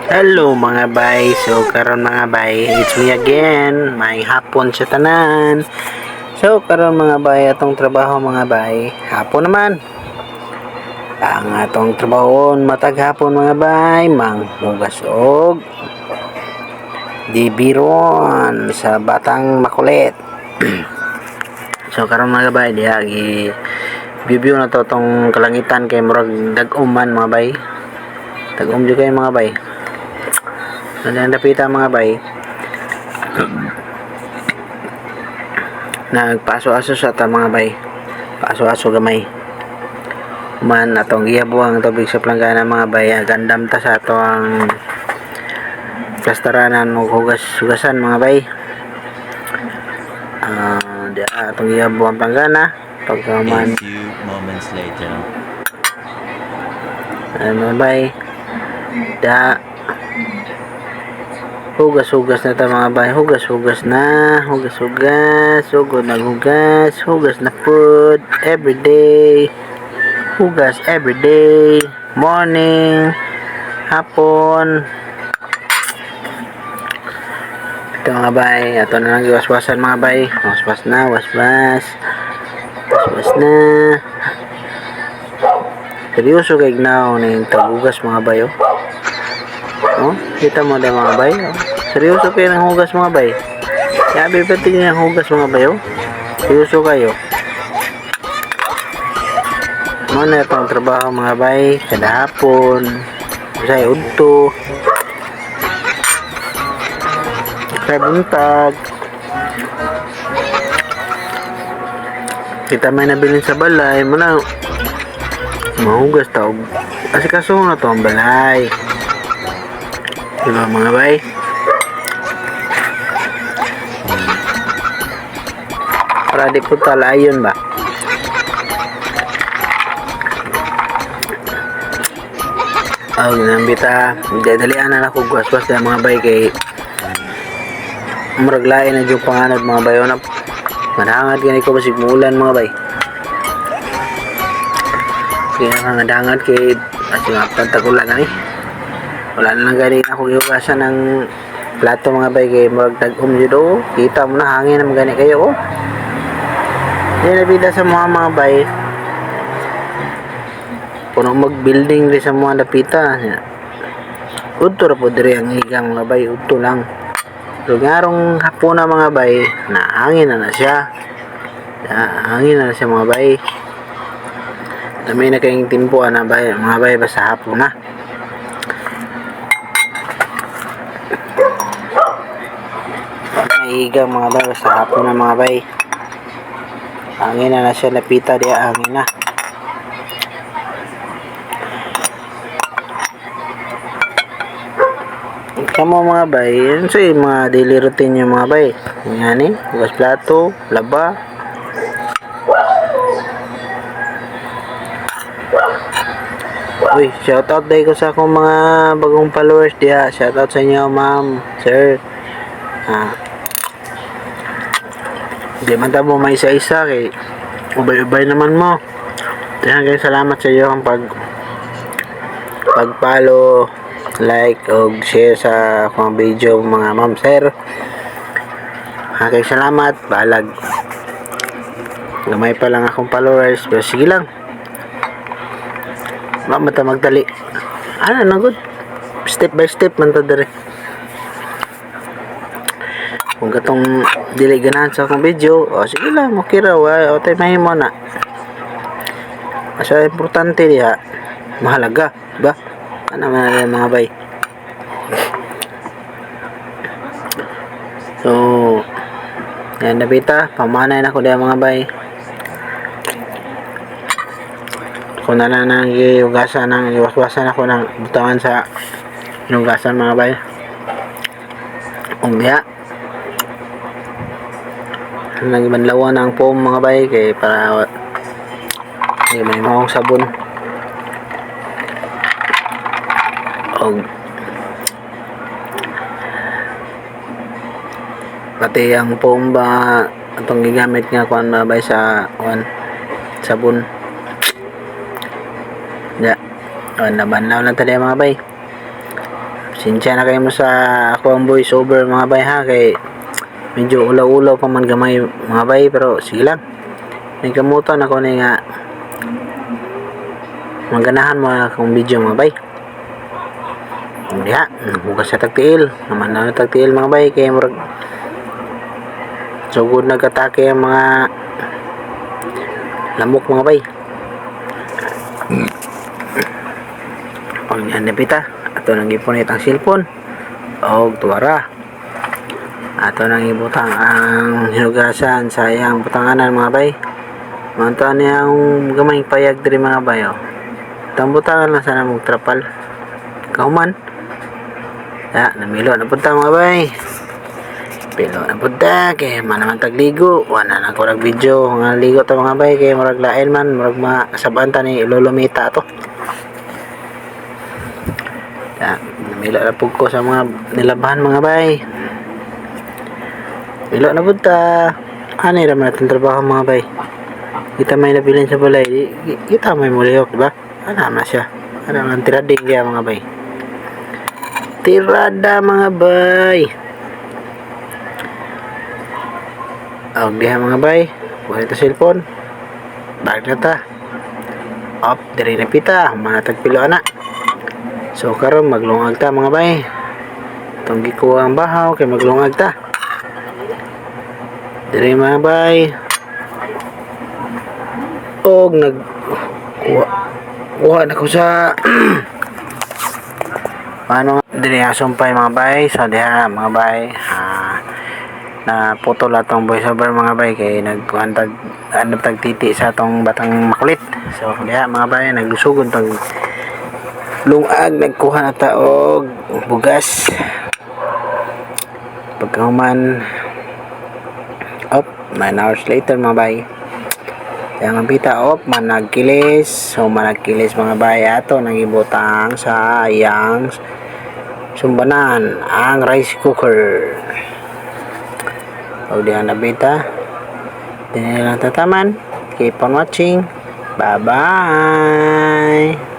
Hello mga bay, so karon mga bay, it's me again, may hapon sa tanan. So karon mga bay, atong trabaho mga bay, hapon naman. Ang atong trabahon matag hapon mga bay, manghugas og dibiron sa batang makulit. So karon mga bay, diha gi view na to tong kalangitan kay murag dag-uman mga bay. Tag-um jud kay mga bay. Nandang napita mga bay, nagpaso-aso sa ta mga bay, paso-aso gamay man atong gihabuang tubig sa planggana mga bay. Gandam ta sa ato ang plastaranan o hugasan mga bay. Di atong gihabuang planggana pagkaman few moments later. mga bay, da hugas na ta mga bay, hugas na, sugod naghugas, hugas na food everyday, hugas everyday, morning, hapon. Ito mga bay, ato na lang iwaswasan mga bay, waswas na seryoso kay gnaw ning tagugas mga bay. Oh, kita mo na mga bay. Oh. Seryoso kayo ng hugas mga bay. Sabi pati niya hugas mga bay. Oh. Seryoso kayo. Ano itong trabaho mga bay. Kada hapon. Usay udto. Kaya buntag. Kita may nabilin sa balay. Muna mahugas tao. Kasi kaso na to ang balay. Diba mga bay? Para di po talayon ba? Ginambita. Dadalian na ako guwas-was na mga bay kay maraglain na yung panganod mga bayo na manangat gani ko basig muulan mga bay. Kaya nangadangat kay kasi mapagtagulan na ni. Wala na lang gani ako iugasan ng plato mga bay kay murag tag-um judo. Kita mo na hangin na magani kayo. Yan nabida sa mga bay. Puno mag-building rin sa mga napita. Udto ra po diri ang higang mga bay. Udto lang. Pero ngarong hapon na mga bay, na hangin na siya. Hangin na siya mga bay. Dami na kayong timpuan na bay, mga bay basta hapon na. Naihigang mga bay basta hapon na mga bay. Hangin na siya napita diya, hangin na. Kamu mga bay, yun sa mga daily routine yung mga bay. Yan eh, hugas plato, laba. Uy, shoutout dahil ko sa akong mga bagong followers diya. Shoutout sa inyo ma'am, sir. Di man tamo may isa-isa kay ubay-ubay naman mo. Kaya salamat sa iyo ang pag-follow, like o share sa akong video mga ma'am, sir. Kaya salamat, balag. Gamay pa lang akong followers, pero sige lang. Mata magdali. Ano na good? Step by step man ta dere. Kung katong dili ganahan sa akong video, sige lang, okay ra wa, o tay mahimo na. Asa importante diha, mahalaga, ba? Ano man mga bay. So, yan nabita, pamanay na ko diha mga bay. Kung na lang nang iugasan ng iwaswasan ako ng butangan sa inugasan mga bay. Kung diha nagbanlawan ang foam mga bay kay para may mahong sabon og pati ang foam ba atong gigamit nga kuan mga bay sa sabon. Ya, nabanlaw lang tayo mga bay. Sinsya na kayo mo sa ako ang voice over mga bay ha, kay medyo ulaw-ulaw pa man gamay mga bay, pero sige lang. May kamutan ako ni nga maganahan mo akong video mga bay. Diha, bukas sa tagtiil. Naman na tagtiil mga bay, kay murag sugod nag-atake ang mga lamok mga bay. Pag napita, ato nang ipunit ang cellphone og tuwara. Ato nang ibutang ang hinugasan sa iyang butanganan mga bay. Manto niya ang gamay payag diri mga bay. Itang butangan lang sana mong trapal. Kauman. Ya, namilo na punta mga bay. Pilo na punta kay manaman tagligo. Wala na ko video nga ligo ta mga bay, kay murag lain man, murag masabanta ni lolomita to. Ya, namilo na pug ko sa mga nilabahan mga bay. Milo na punta. Ano ra man atong trabaho mga bay. Kita may nabilin sa balay, kita may mulihok, diba? Ano na siya? Ano ang tirading kaya mga bay? Tirada mga bay. Og diha mga bay, buhay ito cellphone. Bag na ta. Up, diri na pita, manatag pilo ana. So karon maglungag ta mga bay. Itong gikuha ang bahaw kay maglungag ta. Diri mga bay. Og kuha na ko sa ano nga diri asumpay mga bay. So diha mga bay, na photo latong voice over mga bay, kay nagkuhantag ano tag titi sa atong batang makulit. So diha mga bay, naglusugod tag lungag, nagkuha na ta og bugas. Pagkahuman 9 hours later mga bay, yang pita managkilis. So managkilis mga bay, ato nangibutang sa iyang sumbanan ang rice cooker. O diyan na bita. Din lang tataman. Keep on watching. Bye bye.